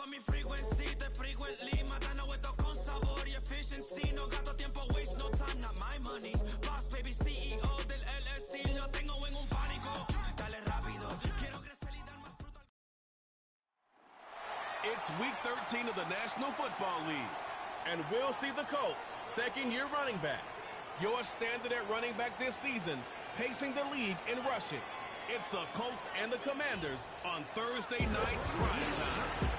mi frequency, te frequently matando esto con sabor y efficiency. No gasto tiempo, waste no time, not my money. Boss baby, CEO del LLC, lo tengo en un pánico. Dale rápido, quiero crecer y dar más fruto. It's week 13 of the National Football League, and we'll see the Colts' second-year running back. Your standard at running back this season, pacing the league in rushing. It's the Colts and the Commanders on Thursday night primetime.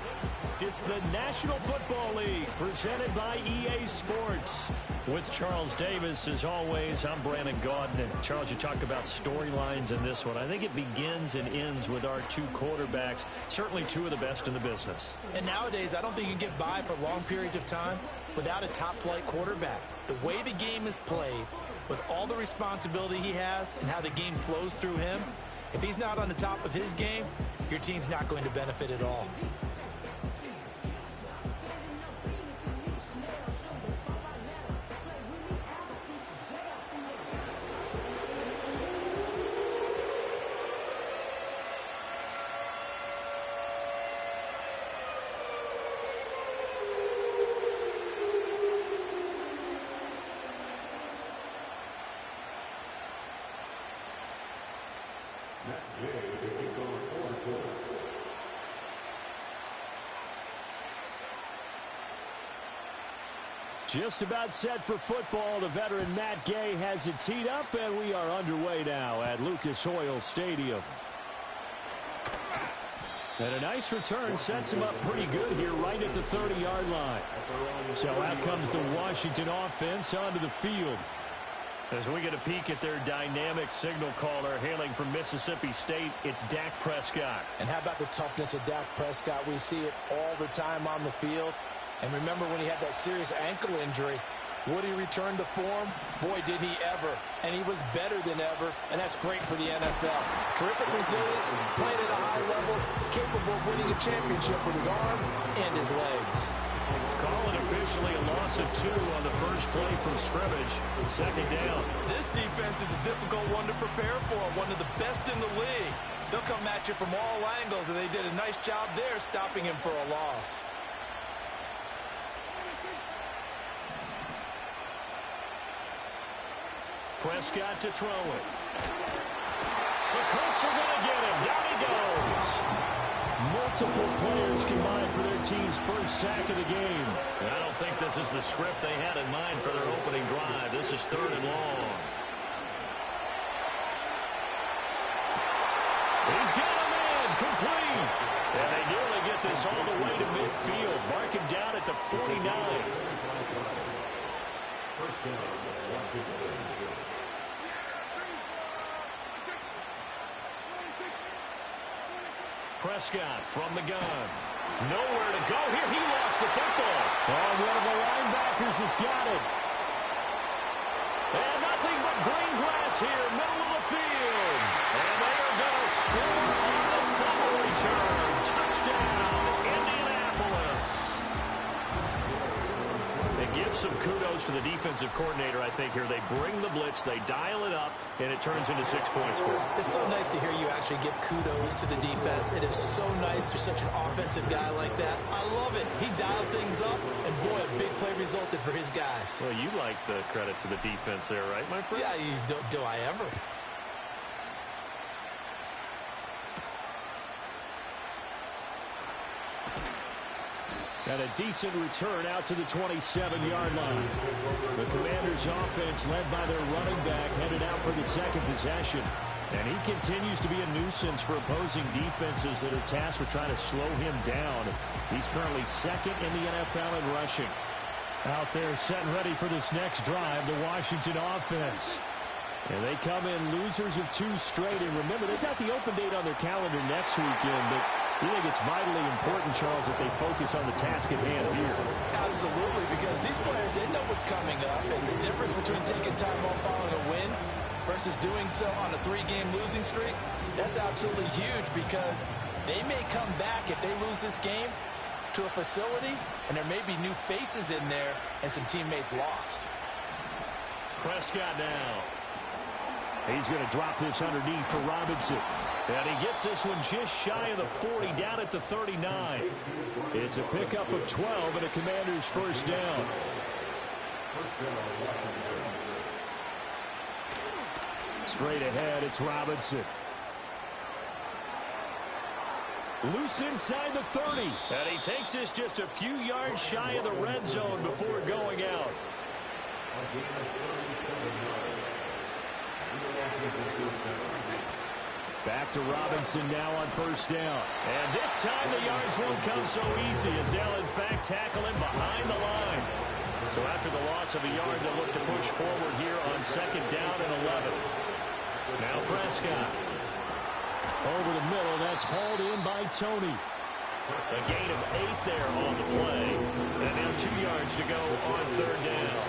It's the National Football League presented by EA Sports. With Charles Davis, as always, I'm Brandon Gaudin. And Charles, you talk about storylines in this one. I think it begins and ends with our two quarterbacks, certainly two of the best in the business. And nowadays, I don't think you can get by for long periods of time without a top-flight quarterback. The way the game is played, with all the responsibility he has and how the game flows through him, if he's not on the top of his game, your team's not going to benefit at all. Just about set for football. The veteran Matt Gay has it teed up, and we are underway now at Lucas Oil Stadium. And a nice return sets him up pretty good here right at the 30-yard line. So out comes the Washington offense onto the field. As we get a peek at their dynamic signal caller hailing from Mississippi State, it's Dak Prescott. And how about the toughness of Dak Prescott? We see it all the time on the field. And remember when he had that serious ankle injury, would he return to form? Boy, did he ever. And he was better than ever, and that's great for the NFL. Terrific resilience, playing at a high level, capable of winning a championship with his arm and his legs. Call it officially a loss of 2 on the first play from scrimmage. Second down. This defense is a difficult one to prepare for, one of the best in the league. They'll come at you from all angles, and they did a nice job there stopping him for a loss. Prescott to throw it. The Colts are going to get him. Down he goes. Multiple players combined for their team's first sack of the game. And I don't think this is the script they had in mind for their opening drive. This is 3rd and long. He's got him in. Complete. And they nearly get this all the way to midfield. Mark him down at the 49. First down, Prescott from the gun. Nowhere to go here. He lost the football. Oh, one of the linebackers has got it. And nothing but green grass here, middle of the field. And they are going to score on the fumble return. Touchdown, Indianapolis. It gives some kudos to the defensive coordinator, I think, here. They bring the blitz, they dial it up, and it turns into 6 points for them. It's so nice to hear you actually give kudos to the defense. It is so nice you're such an offensive guy like that. I love it. He dialed things up, and boy, a big play resulted for his guys. Well, you like the credit to the defense there, right, my friend? Yeah, do I ever? And a decent return out to the 27-yard line. The Commanders' offense, led by their running back, headed out for the second possession. And he continues to be a nuisance for opposing defenses that are tasked with trying to slow him down. He's currently 2nd in the NFL in rushing. Out there set and ready for this next drive, the Washington offense. And they come in losers of 2 straight. And remember, they've got the open date on their calendar next weekend, but you think it's vitally important, Charles, that they focus on the task at hand here? Absolutely, because these players, they know what's coming up, and the difference between taking time off following a win versus doing so on a 3-game losing streak, that's absolutely huge because they may come back if they lose this game to a facility, and there may be new faces in there and some teammates lost. Prescott now. He's going to drop this underneath for Robinson. And he gets this one just shy of the 40, down at the 39. It's a pickup of 12 and a Commanders first down. Straight ahead, it's Robinson. Loose inside the 30. And he takes this just a few yards shy of the red zone before going out. Back to Robinson now on first down. And this time the yards won't come so easy as they'll, in fact, tackle him behind the line. So after the loss of a yard, they'll look to push forward here on second down and 11. Now Prescott. Over the middle, that's hauled in by Tony. A gain of 8 there on the play. And now 2 yards to go on third down.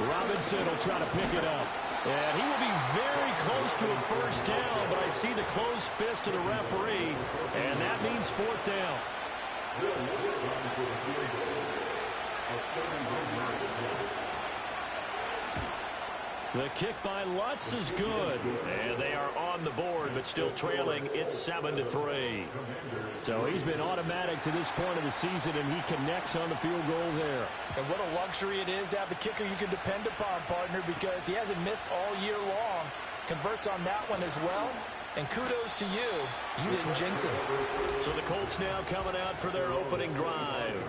Robinson will try to pick it up. And he will be very close to a first down, but I see the closed fist of the referee, and that means fourth down. The kick by Lutz is good, and they are on the board, but still trailing. It's 7-3. So he's been automatic to this point of the season, and he connects on the field goal there. And what a luxury it is to have a kicker you can depend upon, partner, because he hasn't missed all year long. Converts on that one as well, and kudos to you. You didn't jinx it. So the Colts now coming out for their opening drive.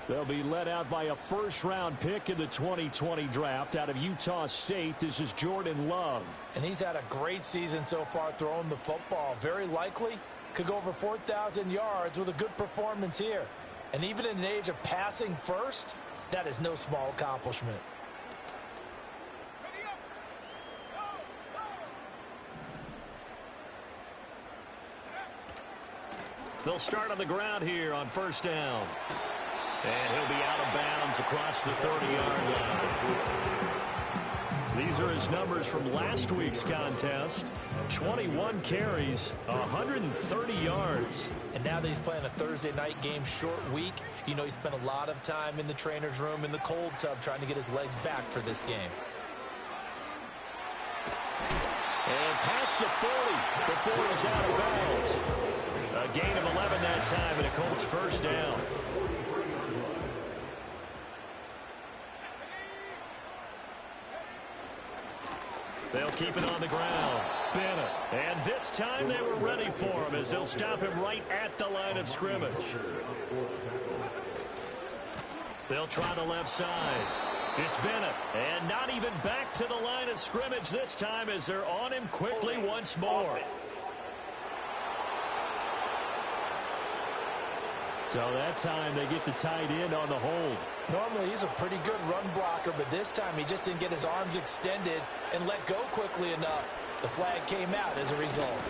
They'll be led out by a first-round pick in the 2020 draft out of Utah State. This is Jordan Love. And he's had a great season so far throwing the football. Very likely could go over 4,000 yards with a good performance here. And even in an age of passing first, that is no small accomplishment. They'll start on the ground here on first down. And he'll be out of bounds across the 30-yard line. These are his numbers from last week's contest. 21 carries, 130 yards. And now that he's playing a Thursday night game, short week, you know he spent a lot of time in the trainer's room in the cold tub trying to get his legs back for this game. And past the 40 before he's out of bounds. A gain of 11 that time and a Colts first down. They'll keep it on the ground. Bennett. And this time they were ready for him as they'll stop him right at the line of scrimmage. They'll try the left side. It's Bennett. And not even back to the line of scrimmage this time as they're on him quickly once more. So that time they get the tight end on the hold. Normally he's a pretty good run blocker, but this time he just didn't get his arms extended and let go quickly enough. The flag came out as a result.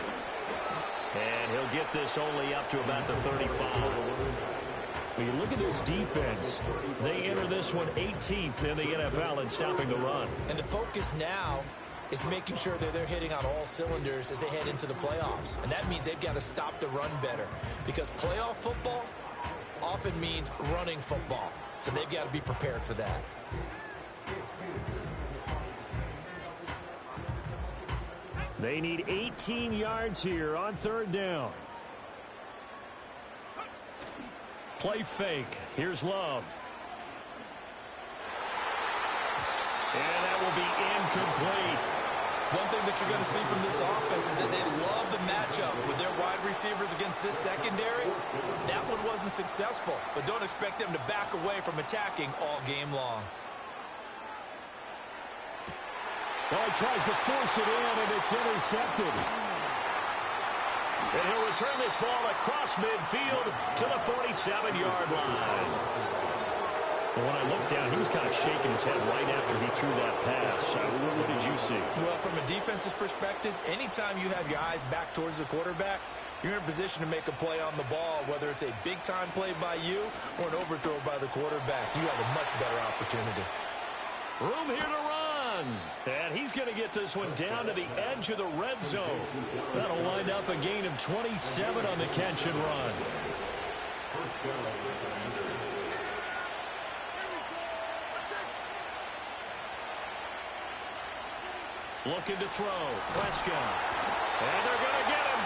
And he'll get this only up to about the 35. When you look at this defense, they enter this one 18th in the NFL in stopping the run. And the focus now is making sure that they're hitting on all cylinders as they head into the playoffs. And that means they've got to stop the run better, because playoff football often means running football. So they've got to be prepared for that. They need 18 yards here on third down. Play fake. Here's Love. And that will be incomplete. One thing that you're going to see from this offense is that they love the matchup with their wide receivers against this secondary. That one wasn't successful, but don't expect them to back away from attacking all game long. Well, he tries to force it in, and it's intercepted. And he'll return this ball across midfield to the 47-yard line. Well, when I looked down, he was kind of shaking his head right after he threw that pass. What did you see? Well, from a defense's perspective, anytime you have your eyes back towards the quarterback, you're in a position to make a play on the ball, whether it's a big-time play by you or an overthrow by the quarterback. You have a much better opportunity. Room here to run. And he's going to get this one down to the edge of the red zone. That'll wind up a gain of 27 on the catch and run. Looking to throw. Prescott. And they're going to get him.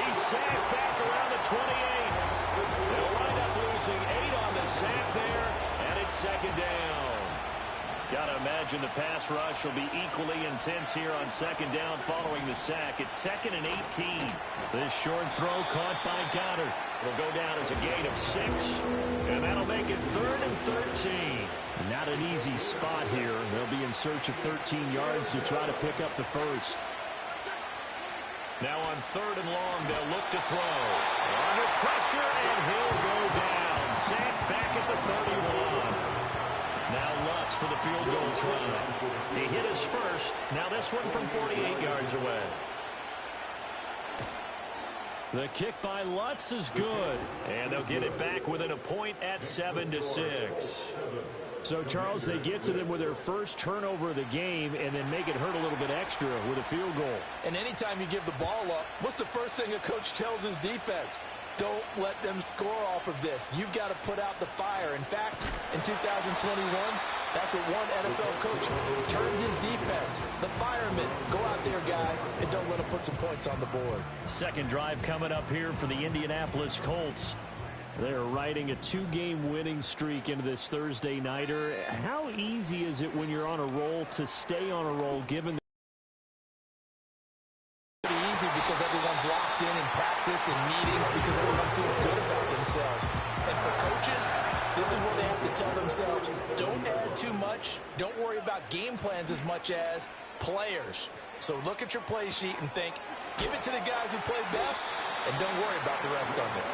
He's sacked back around the 28. They'll wind up losing 8 on the sack there, and it's second down. Got to imagine the pass rush will be equally intense here on second down following the sack. It's 2nd and 18. This short throw caught by Goddard. Will go down as a gain of 6, and that'll make it 3rd and 13. Not an easy spot here. They'll be in search of 13 yards to try to pick up the first. Now on 3rd and long, they'll look to throw. Under pressure, and he'll go down. Sacked back at the 31. Now Lutz for the field goal try. He hit his first. Now this one from 48 yards away. The kick by Lutz is good. And they'll get it back within a point at 7-6. So, Charles, they get to them with their first turnover of the game and then make it hurt a little bit extra with a field goal. And anytime you give the ball up, what's the first thing a coach tells his defense? Don't let them score off of this. You've got to put out the fire. In fact, in 2021, that's what one NFL coach turned his defense. The firemen. Go out there, guys, and don't let them put some points on the board. Second drive coming up here for the Indianapolis Colts. They're riding a 2-game winning streak into this Thursday nighter. How easy is it when you're on a roll to stay on a roll given easy because everyone's locked in practice and meetings because everyone feels good about themselves. And for coaches, this is where they have to tell themselves, don't add too much. Don't worry about game plans as much as players. So look at your play sheet and think, give it to the guys who played best, and don't worry about the rest of it.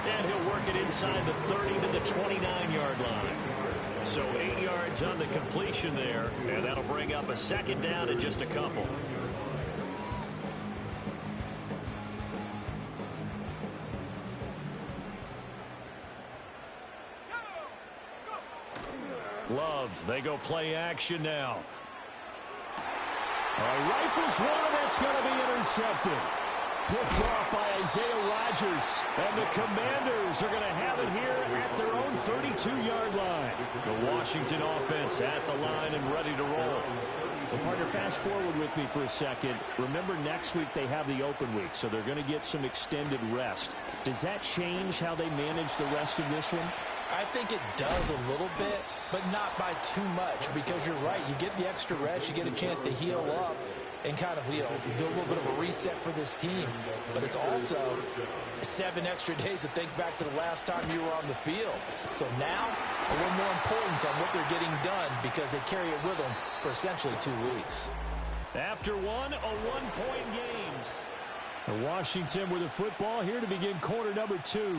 And he'll work it inside the 30 to the 29-yard line. So 8 yards on the completion there, and that'll bring up a second down in just a couple. Love, they go play action now. Rifles one, that's going to be intercepted. Picked off by Isaiah Rodgers. And the Commanders are going to have it here at their own 32-yard line. The Washington offense at the line and ready to roll. Well, partner, fast forward with me for a second. Remember, next week they have the open week, so they're going to get some extended rest. Does that change how they manage the rest of this one? I think it does a little bit, but not by too much, because you're right. You get the extra rest, you get a chance to heal up and kind of, do a little bit of a reset for this team. But it's also 7 extra days to think back to the last time you were on the field. So now, a little more importance on what they're getting done because they carry it with them for essentially 2 weeks. After one, a one-point game. Washington with the football here to begin quarter number 2.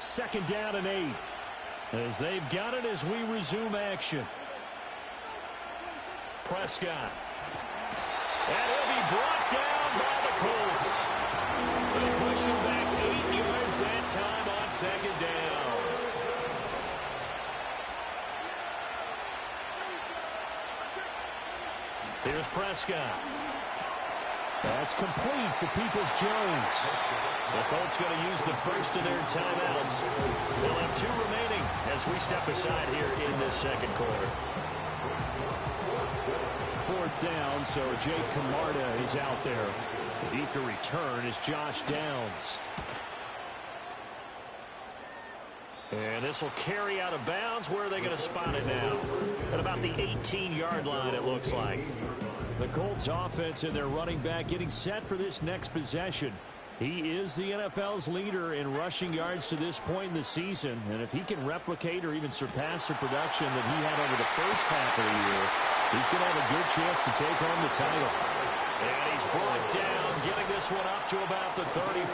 Second down and 8. As they've got it as we resume action. Prescott. And he'll be brought down by the Colts. They push him back 8 yards that time on second down. Here's Prescott. That's complete to Peoples-Jones. The Colts going to use the first of their timeouts. They'll have 2 remaining as we step aside here in this second quarter. Fourth down, so Jake Camarda is out there. Deep to return is Josh Downs. And this will carry out of bounds. Where are they going to spot it now? At about the 18-yard line, it looks like. The Colts offense and their running back getting set for this next possession. He is the NFL's leader in rushing yards to this point in the season. And if he can replicate or even surpass the production that he had over the first half of the year, he's going to have a good chance to take home the title. And he's brought down, getting this one up to about the 35.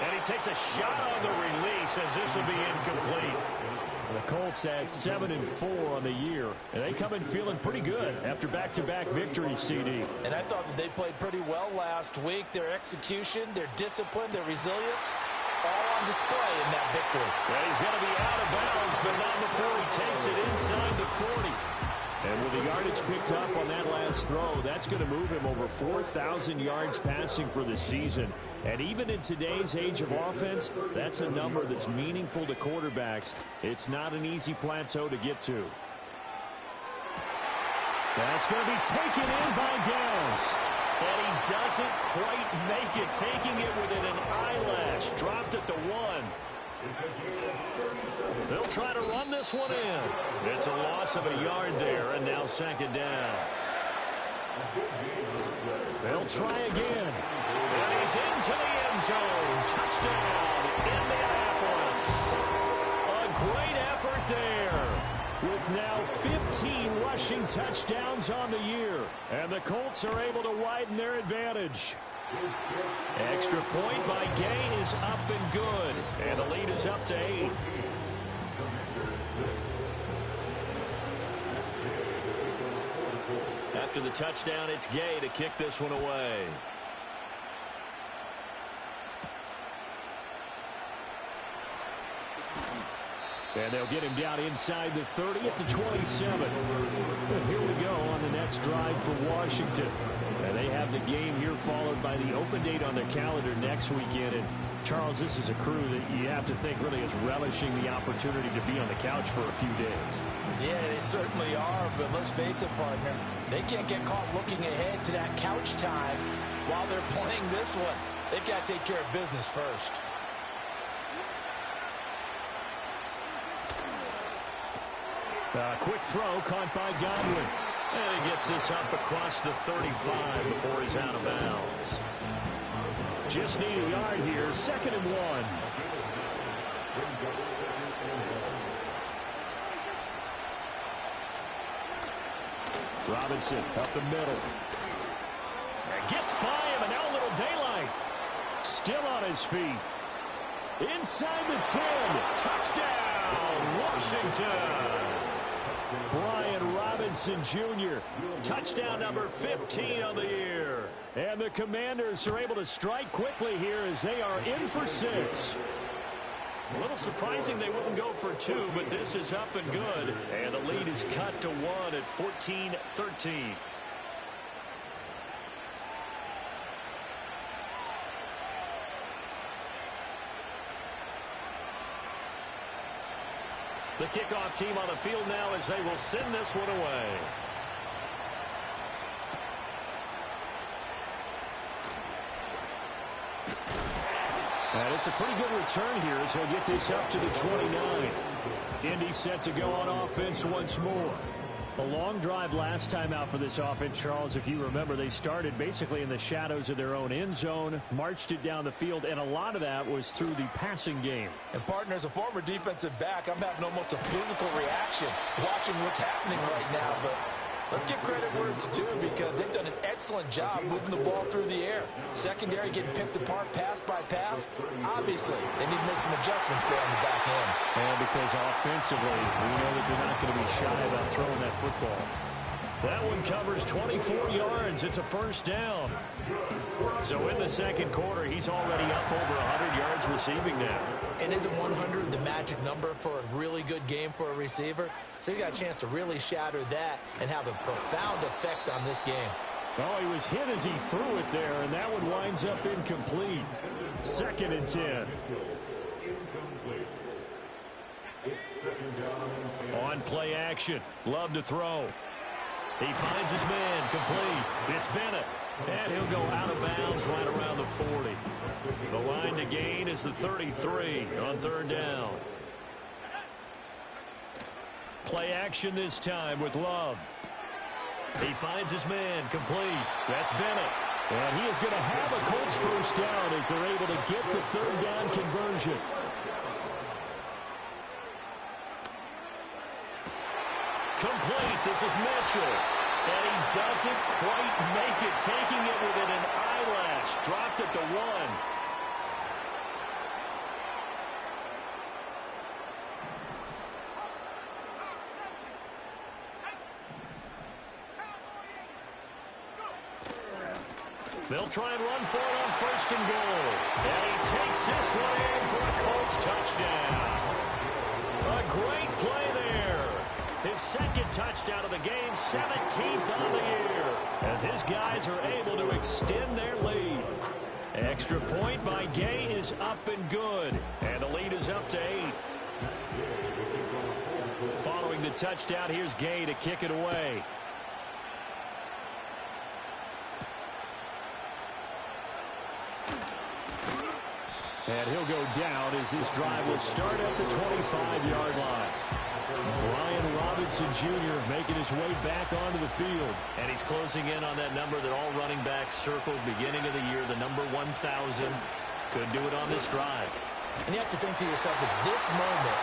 And he takes a shot on the release as this will be incomplete. The Colts had 7-4 on the year, and they come in feeling pretty good after back-to-back victories, CD. And I thought that they played pretty well last week. Their execution, their discipline, their resilience, all on display in that victory. Yeah, he's going to be out of bounds, but not before he takes it inside the 40. And with the yardage picked up on that last throw, that's going to move him over 4,000 yards passing for the season. And even in today's age of offense, that's a number that's meaningful to quarterbacks. It's not an easy plateau to get to. That's going to be taken in by Downs. And he doesn't quite make it, taking it within an eyelash. Dropped at the 1. They'll try to run this one in. It's a loss of a yard there, and now second down. They'll try again. And he's into the end zone. Touchdown, Indianapolis. A great effort there. With now 15 rushing touchdowns on the year. And the Colts are able to widen their advantage. Extra point by Gay is up and good. And the lead is up to 8. After the touchdown, it's Gay to kick this one away. And they'll get him down inside the 30 at the 27. But here we go on the next drive for Washington. And they have the game here followed by the open date on their calendar next weekend. And Charles, this is a crew that you have to think really is relishing the opportunity to be on the couch for a few days. Yeah, they certainly are. But let's face it, partner, they can't get caught looking ahead to that couch time while they're playing this one. They've got to take care of business first. Quick throw caught by Godwin. And he gets this up across the 35 before he's out of bounds. Just need a yard here, 2nd and 1. Robinson up the middle. And gets by him, and now a little daylight. Still on his feet. Inside the 10. Touchdown, Washington. Brian Robinson Jr. Touchdown number 15 on the year. And the Commanders are able to strike quickly here as they are in for 6. A little surprising they wouldn't go for 2, but this is up and good. And the lead is cut to 1 at 14-13. The kickoff team on the field now as they will send this one away. And it's a pretty good return here as he'll get this up to the 29. Indy set to go on offense once more. A long drive last time out for this offense, Charles. If you remember, they started basically in the shadows of their own end zone, marched it down the field, and a lot of that was through the passing game. And, partner, as a former defensive back, I'm having almost a physical reaction watching what's happening right now. But let's give credit where it's due because they've done an excellent job moving the ball through the air. Secondary getting picked apart pass by pass. Obviously, they need to make some adjustments there on the back end. And because offensively, we know that they're not going to be shy about throwing that football. That one covers 24 yards. It's a first down. So in the second quarter, he's already up over 100 yards receiving now. And isn't 100 the magic number for a really good game for a receiver? So he got a chance to really shatter that and have a profound effect on this game. Oh, he was hit as he threw it there, and that one winds up incomplete. 2nd and 10. On play action. Love to throw. He finds his man complete. It's Bennett. And he'll go out of bounds right around the 40. The line to gain is the 33 on 3rd down. Play action this time with Love. He finds his man complete. That's Bennett. And he is going to have a Colts first down as they're able to get the 3rd down conversion. Complete. This is Mitchell. And he doesn't quite make it, taking it within an eyelash. Dropped at the 1. They'll try and run for it on 1st and goal. And he takes this one in for a Colts touchdown. A great play there. His 2nd touchdown of the game, 17th on the year, as his guys are able to extend their lead. Extra point by Gay is up and good, and the lead is up to 8. Following the touchdown, here's Gay to kick it away. And he'll go down as this drive will start at the 25-yard line. Brian Robinson Jr. making his way back onto the field. And he's closing in on that number that all running backs circled beginning of the year, the number 1,000. Could do it on this drive. And you have to think to yourself at this moment,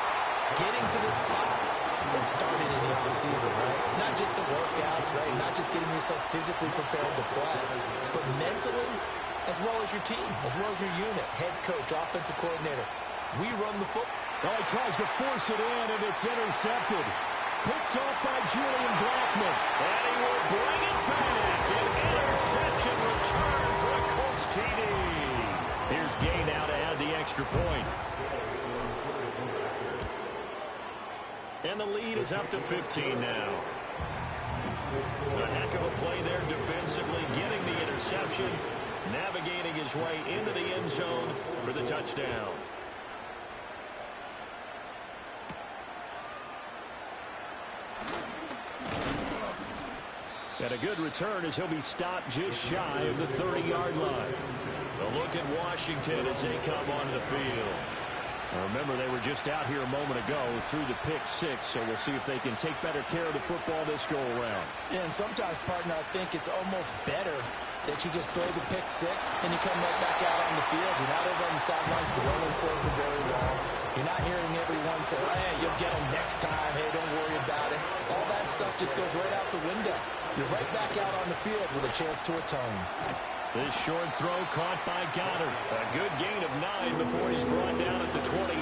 getting to this spot, it started in the offseason, right? Not just the workouts, right? Not just getting yourself physically prepared to play, but mentally, as well as your team, as well as your unit, head coach, offensive coordinator. We run the football. Well, he tries to force it in, and it's intercepted. Picked off by Julian Blackmon. And he will bring it back. An interception return for a Colts TD. Here's Gay now to add the extra point. And the lead is up to 15 now. A heck of a play there defensively, getting the interception, navigating his way into the end zone for the touchdown. And a good return as he'll be stopped just shy of the 30-yard line. A look at Washington as they come onto the field. Now remember, they were just out here a moment ago through the pick six, so we'll see if they can take better care of the football this go-around. Yeah, and sometimes, partner, I think it's almost better that you just throw the pick six and you come right back out on the field. You're not over on the sidelines dwelling for very long. You're not hearing everyone say, oh, hey, you'll get them next time. Hey, don't worry about it. All that stuff just goes right out the window. You're right back out on the field with a chance to atone. This short throw caught by Goddard. A good gain of 9 before he's brought down at the 28.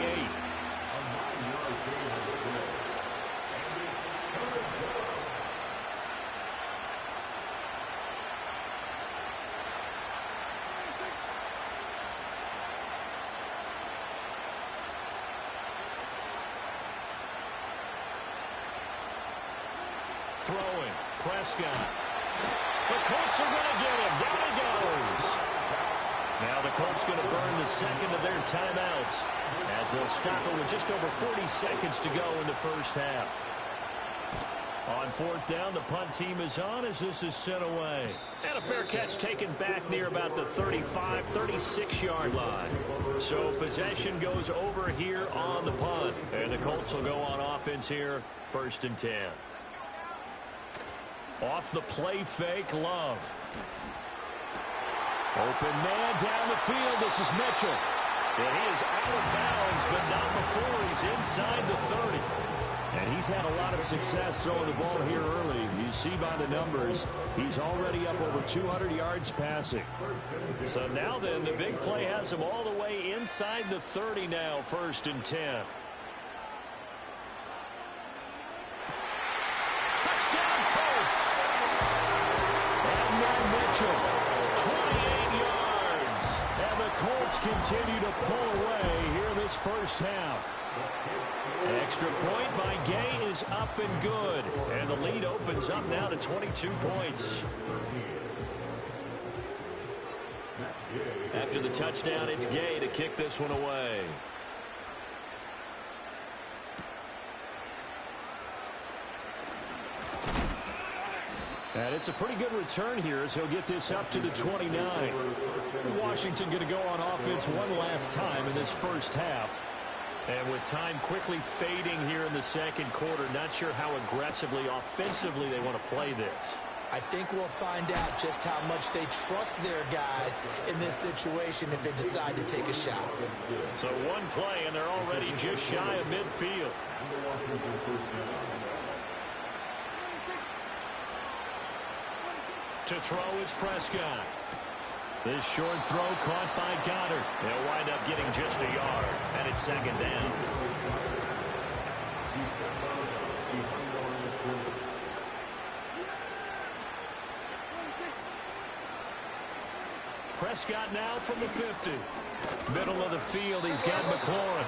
Throwing. Prescott. The Colts are going to get him. Down he goes. Now the Colts going to burn the second of their timeouts as they'll stop it with just over 40 seconds to go in the first half. On fourth down, the punt team is on as this is sent away. And a fair catch taken back near about the 35, 36-yard line. So possession goes over here on the punt. And the Colts will go on offense here, 1st and 10. Off the play fake, Love. Open man down the field. This is Mitchell. And he is out of bounds, but not before he's inside the 30. And he's had a lot of success throwing the ball here early. You see by the numbers, he's already up over 200 yards passing. So now then, the big play has him all the way inside the 30 now, 1st and 10. Touchdown Colts! And now Mitchell. 28 yards. And the Colts continue to pull away here this first half. Extra point by Gay is up and good. And the lead opens up now to 22 points. After the touchdown, it's Gay to kick this one away. And it's a pretty good return here as he'll get this up to the 29. Washington going to go on offense one last time in this first half. And with time quickly fading here in the second quarter, not sure how aggressively, offensively they want to play this. I think we'll find out just how much they trust their guys in this situation if they decide to take a shot. So one play, and they're already just shy of midfield. To throw is Prescott. This short throw caught by Goddard. They'll wind up getting just a yard, and it's 2nd down. Prescott now from the 50. Middle of the field, he's got McLaurin.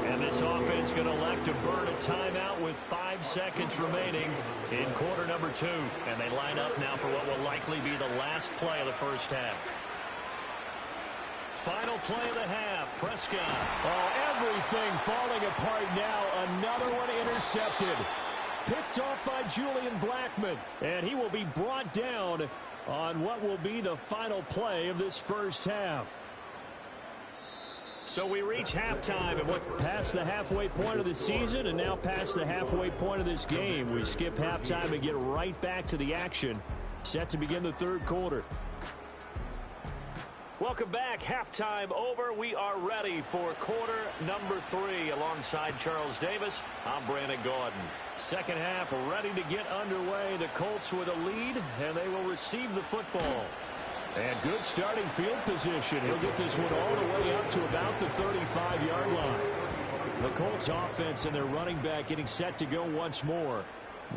And this offense going to elect to burn a timeout with 5 seconds remaining in quarter number 2. And they line up now for what will likely be the last play of the first half. Final play of the half, Prescott. Oh, everything falling apart now. Another one intercepted. Picked off by Julian Blackmon. And he will be brought down on what will be the final play of this first half. So we reach halftime and what past the halfway point of the season and now past the halfway point of this game. We skip halftime and get right back to the action. Set to begin the third quarter. Welcome back. Halftime over. We are ready for quarter number 3. Alongside Charles Davis, I'm Brandon Gaudin. Second half ready to get underway. The Colts with a lead, and they will receive the football. And good starting field position. He'll get this one all the way up to about the 35-yard line. The Colts offense and their running back getting set to go once more.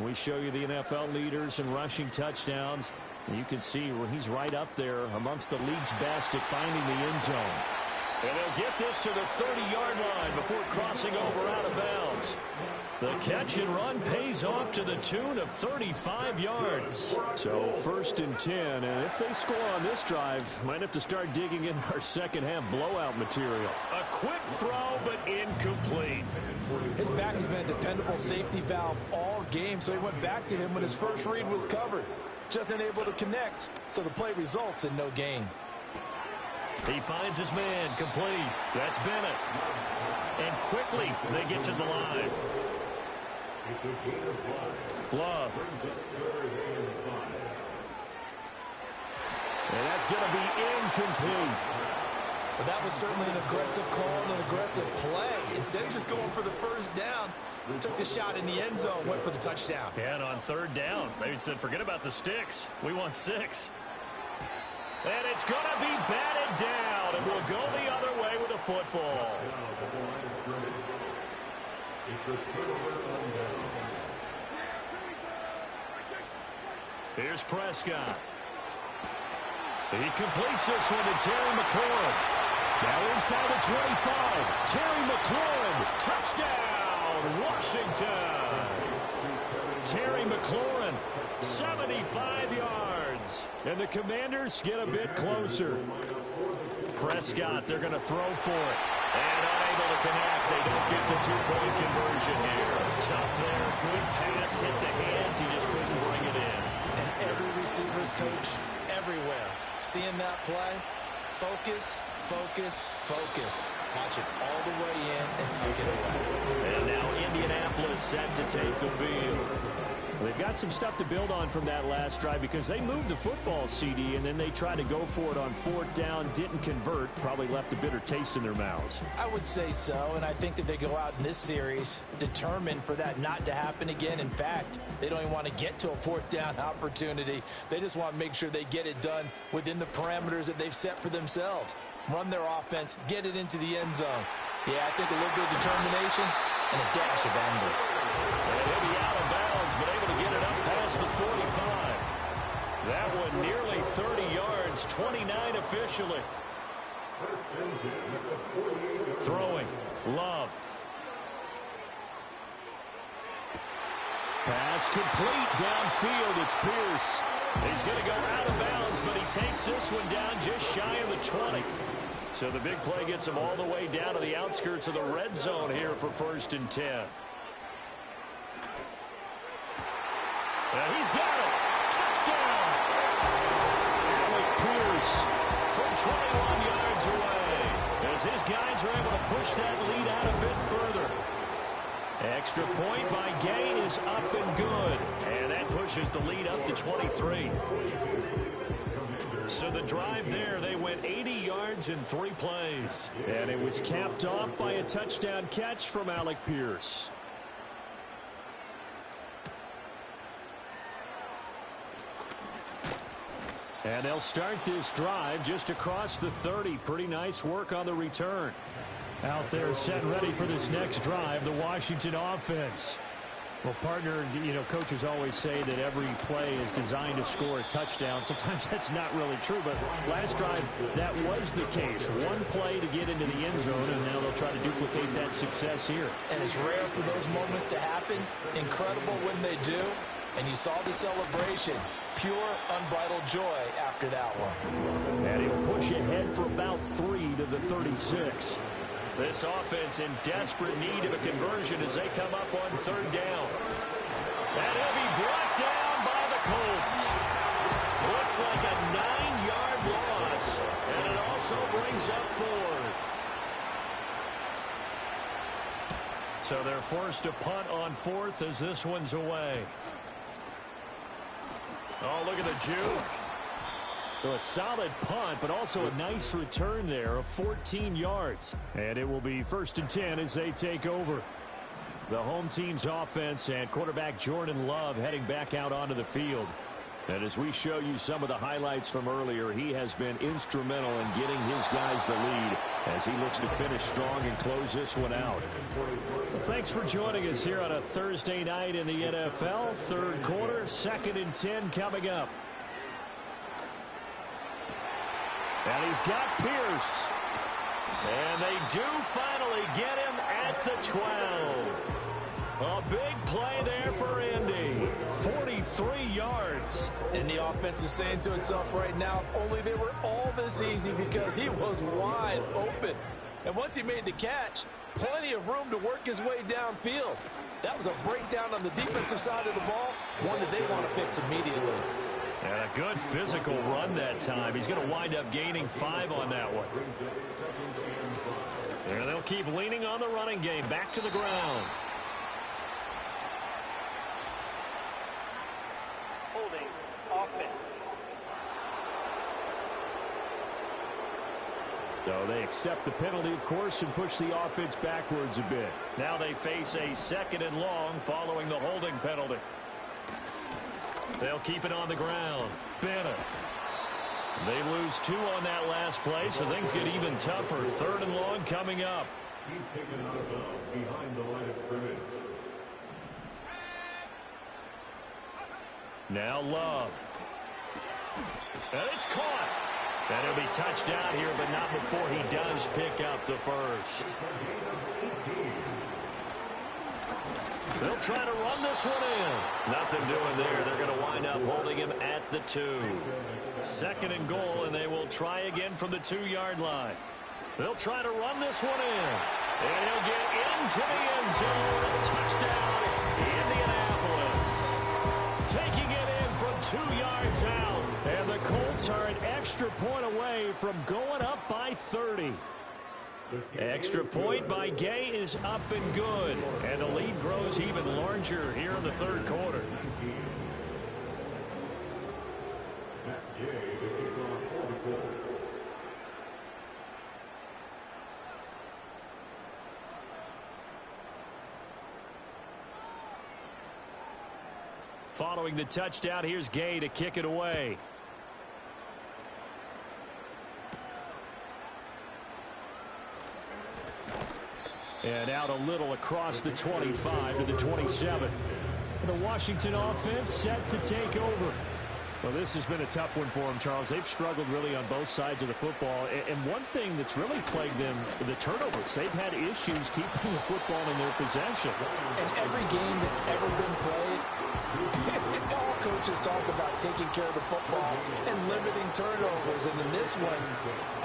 We show you the NFL leaders in rushing touchdowns. You can see where he's right up there amongst the league's best at finding the end zone. And they'll get this to the 30-yard line before crossing over out of bounds. The catch and run pays off to the tune of 35 yards. So first and 10, and if they score on this drive, might have to start digging in our second half blowout material. A quick throw, but incomplete. His back has been a dependable safety valve all game, so he went back to him when his first read was covered. Just unable to connect, so the play results in no gain. He finds his man, complete. That's Bennett. And quickly they get to the line. Love. And that's going to be incomplete. But that was certainly an aggressive call and an aggressive play. Instead of just going for the first down, took the shot in the end zone, went for the touchdown. Yeah, and on third down, they said, forget about the sticks. We want 6. And it's going to be batted down, and we'll go the other way with the football. Here's Prescott. He completes this one to Terry McLaurin. Now inside the 25. Terry McLaurin, touchdown, Washington. Terry McLaurin, 75 yards. And the Commanders get a bit closer. Prescott, they're going to throw for it. And unable to connect. They don't get the 2-point conversion here. Tough there. Good pass. Hit the hands. He just couldn't bring it in. And every receiver's coach everywhere. Seeing that play, focus, focus, focus. Watch it all the way in and take it away. And now Indianapolis set to take the field. They've got some stuff to build on from that last drive because they moved the football, CD, and then they tried to go for it on fourth down, didn't convert, probably left a bitter taste in their mouths. I would say so, and I think that they go out in this series determined for that not to happen again. In fact, they don't even want to get to a fourth down opportunity. They just want to make sure they get it done within the parameters that they've set for themselves. Run their offense, get it into the end zone. Yeah, I think a little bit of determination and a dash of anger. And he'll be out of bounds, but able to get it up past the 45. That one nearly 30 yards, 29 officially. Throwing, Love. Pass complete downfield, it's Pierce. He's going to go out of bounds, but he takes this one down just shy of the 20. So the big play gets him all the way down to the outskirts of the red zone here for first and 10. And he's got it. Touchdown. Alec Pierce from 21 yards away as his guys are able to push that lead out a bit further. Extra point by Gain is up and good. And that pushes the lead up to 23. So the drive there, they went 80 yards in 3 plays. And it was capped off by a touchdown catch from Alec Pierce. And they'll start this drive just across the 30. Pretty nice work on the return. Out there set ready for this next drive, the Washington offense. Well, partner, you know, coaches always say that every play is designed to score a touchdown. Sometimes that's not really true, but last drive, that was the case. One play to get into the end zone, and now they'll try to duplicate that success here. And it's rare for those moments to happen. Incredible when they do. And you saw the celebration. Pure, unbridled joy after that one. And he'll push ahead for about 3 to the 36. This offense in desperate need of a conversion as they come up on third down. And he'll be brought down by the Colts. Looks like a 9-yard loss. And it also brings up 4th. So they're forced to punt on fourth as this one's away. Oh, look at the juke. So a solid punt, but also a nice return there of 14 yards. And it will be 1st and 10 as they take over. The home team's offense and quarterback Jordan Love heading back out onto the field. And as we show you some of the highlights from earlier, he has been instrumental in getting his guys the lead as he looks to finish strong and close this one out. Well, thanks for joining us here on a Thursday night in the NFL. Third quarter, 2nd and 10 coming up. And he's got Pierce. And they do finally get him at the 12. A big play there for Indy. 43 yards. And the offense is saying to itself right now, only they were all this easy because he was wide open. And once he made the catch, plenty of room to work his way downfield. That was a breakdown on the defensive side of the ball, one that they want to fix immediately. And a good physical run that time. He's going to wind up gaining 5 on that one. And they'll keep leaning on the running game. Back to the ground. Holding offense. So they accept the penalty, of course, and push the offense backwards a bit. Now they face a 2nd and long following the holding penalty. They'll keep it on the ground. Bennett. They lose 2 on that last play, so things get even tougher. 3rd and long coming up. He's taken out of bounds behind the line of scrimmage. Now Love. And it's caught. And he'll be touched out here, but not before he does pick up the first. They'll try to run this one in. Nothing doing there. They're going to wind up holding him at the 2. 2nd and goal, and they will try again from the 2-yard line. They'll try to run this one in. And he'll get into the end zone. Touchdown, Indianapolis. Taking it in from 2 yards out. And the Colts are an extra point away from going up by 30. Extra point by Gay is up and good. And the lead grows even larger here in the 3rd quarter. Following the touchdown, here's Gay to kick it away. And out a little across the 25 to the 27. The Washington offense set to take over. Well, this has been a tough one for them, Charles. They've struggled really on both sides of the football. And one thing that's really plagued them, the turnovers. They've had issues keeping the football in their possession. In every game that's ever been played, all coaches talk about taking care of the football and limiting turnovers. And in this one,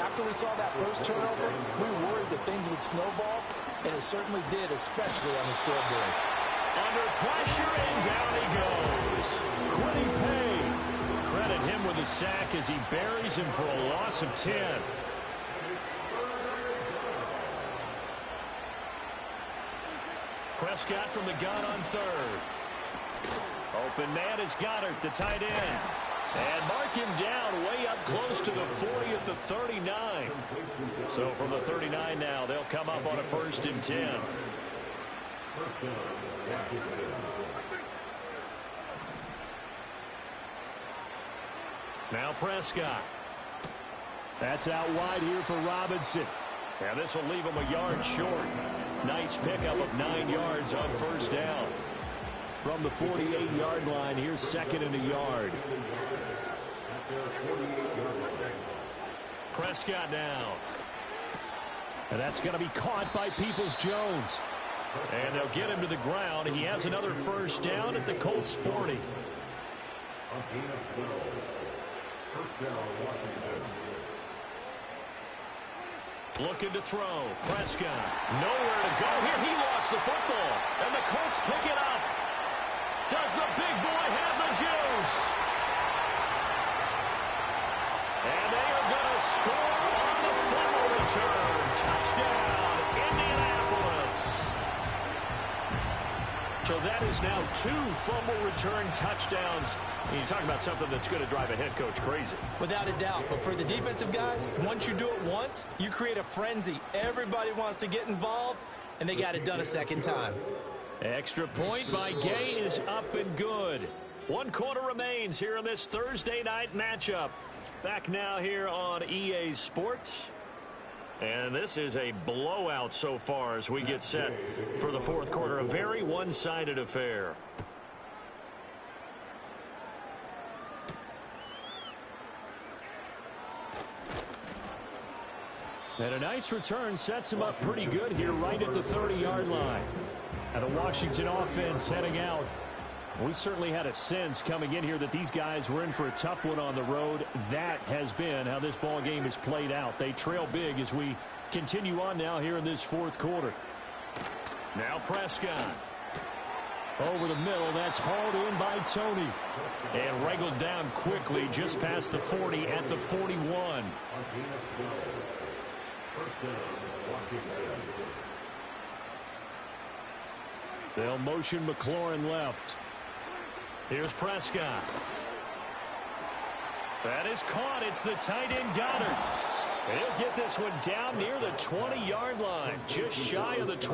after we saw that first turnover, we worried that things would snowball. And it certainly did, especially on the scoreboard. Under pressure, and down he goes. Quiddy Pay. Credit him with a sack as he buries him for a loss of 10. Prescott from the gun on 3rd. Open man is Goddard, the tight end. And mark him down way up close to the 40 at the 39. So from the 39 now, they'll come up on a 1st and 10. Now Prescott. That's out wide here for Robinson. And this will leave him a yard short. Nice pickup of 9 yards on 1st down. From the 48-yard line, here's 2nd and a yard. Prescott down. And that's going to be caught by Peoples-Jones. And they'll get him to the ground. He has another 1st down at the Colts 40. Looking to throw. Prescott. Nowhere to go here. He lost the football. And the Colts pick it up. Does the big boy have the juice? And they are going to score on the fumble return. Touchdown, Indianapolis. So that is now 2 fumble return touchdowns. And you talk about something that's going to drive a head coach crazy. Without a doubt. But for the defensive guys, once you do it once, you create a frenzy. Everybody wants to get involved, and they got it done a second time. Extra point by Gay is up and good. 1 quarter remains here in this Thursday night matchup. Back now here on EA Sports. And this is a blowout so far as we get set for the 4th quarter. A very one-sided affair. And a nice return sets him up pretty good here right at the 30-yard line. And a Washington offense heading out. We certainly had a sense coming in here that these guys were in for a tough one on the road. That has been how this ball game has played out. They trail big as we continue on now here in this 4th quarter. Now Prescott. Over the middle, that's hauled in by Tony. And wrangled down quickly just past the 40 at the 41. They'll motion McLaurin left. Here's Prescott. That is caught. It's the tight end Goddard. He'll get this one down near the 20-yard line, just shy of the 20.